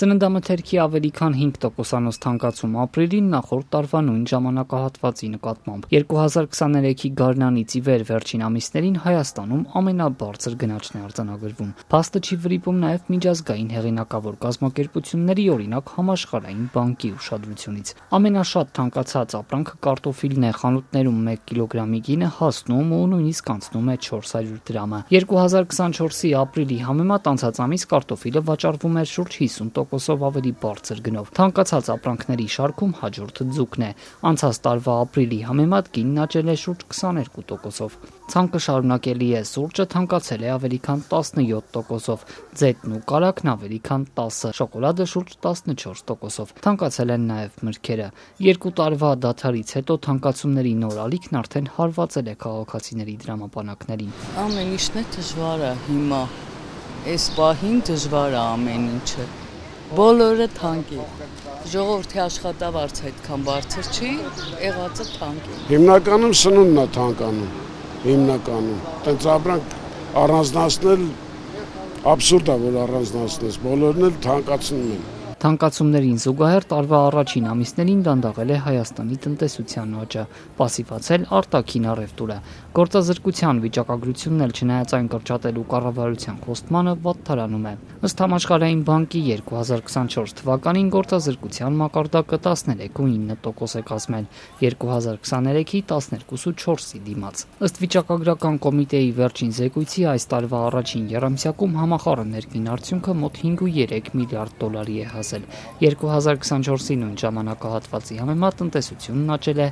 Սննդամթերքի ավելի քան 5%-անոց թանկացում ապրիլին նախորդ տարվա նույն ժամանակահատվածի նկատմամբ։ 2023-ի գարնանից ի վեր վերջին ամիսներին Հայաստանում ամենաբարձր գնաճն է արձանագրվում։ Փաստը չի վրիպում նաև միջազգային հեղինակավոր կազմակերպությունների, օրինակ Համաշխարհային բանկի ուշադրությունից։ Ամենաշատ թանկացած ապրանքը կարտոֆիլն է, խանութներում 1 կիլոգրամի գինը հասնում ու նույնիսկ անցնում է 400 դրամը։ 2024-ի ապրիլի համեմատ անցած ամիս կարտոֆիլը վաճառվում էր շուրջ 50%-ով ավելի բարձր գնով։ Թանկացած ապրանքների շարքում հաջորդը ձուկն է։ Անցած տարվա ապրիլի համեմատ գինն աճել է շուրջ 22%-ով։ Ցանկը շարունակելի է, սուրճը թանկացել է ավելի քան 17%-ով, ձետն ու կարագն ավելի քան 10%, շոկոլադը շուրջ 14%-ով։ Թանկացել են նաև մրգերը։ 2 տարվա դադարից հետո թանկացումների նոր ալիքն արդեն հարվածել է քաղաքացիների դրամապանակներին։ Ամեն ինչն է դժվար է հիմա։ Այս պահին դժվար է ամեն ինչը։ Բոլորը թանկ է։ Ժողովրդի աշխատավարձը այդքան բարձր չի, եղածը թանկ է։ Հիմնականում սնունդն է թանկանում։ Հիմնականում։ Տենց ապրանք առանձնացնել абսուրդ է, որ առանձնացնես։ Բոլորն էլ թանկացնում են։ Թանկացումներին զուգահեռ տարվա առաջին ամիսներին դանդաղել է Հայաստանի տնտեսության աճը, պասիվացել արտաքին առևտուրը։ Գործազրկության վիճակագրությունն էլ չնայած այն կրճատելու կառավարության խոստմանը վատթարանում է։ Ըստ Համաշխարհային բանկի 2024 թվականին գործազրկության մակարդակը 13.9% է կազմել, 2023-ի 12.4%-ի դիմաց։ Ըստ վիճակագրական կոմիտեի վերջին զեկույցի այս տարվա առաջին եռամսյակում համախառն ներքին արդյունքը մոտ 5.3 միլիարդ դոլարի է հասել։ 2024-ի նույն ժամանակահատվածի համեմատ տնտեսությունն աճել է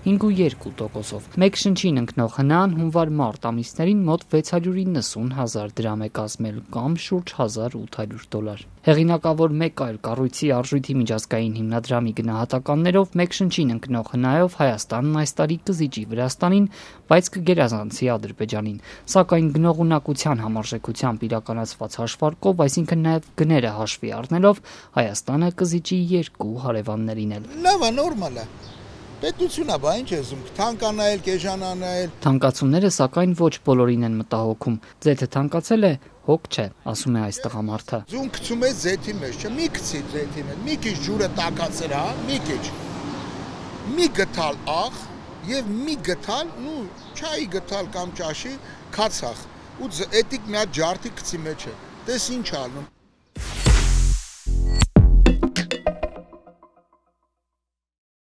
5.2%-ով։ Մեկ շնչին ընկնող հնան հունվար-մարտ ամիսներին մոտ 690,000 դրամ է կազմել կամ շուրջ $1,800։ Հեղինակավոր մեկ այլ կառույցի Արժույթի միջազգային հիմնադրամի գնահատականներով մեկ շնչին ընկնող հնայով Հայաստանն այս տարի կզիջի Վրաստանին, բայց կգերազանցի Ադրբեջանին։ Սակայն գնողունակության համարժեքությամբ իրականացված հաշվարկով, այսինքն նաև գները հաշվի առնելով, Հայաստանը կզիջի 2 հարևաններին էլ։ Լավ է, նորմալ է։ Պետությունա, բա ինչ ես ուզում, թանկանայել, կեժանանայել։ Թանկացումները սակայն ոչ բոլորին են մտահոգում։ Ձեթը թանկացել է, հոգ չէ, ասում է այս տղամարդը։ Ձուն գցում է ձեթի մեջ, չէ՞, մի գցի ձեթի մեջ, մի քիչ ջուրը տաքացել, հա, մի քիչ։ Մի գտալ աղ եւ մի գտալ, նու չայի գտալ կամ ճաշի, քացախ։ Ու էտիկ մի հատ ջարդի գցի մեջ է։ Տես ինչ ալնում։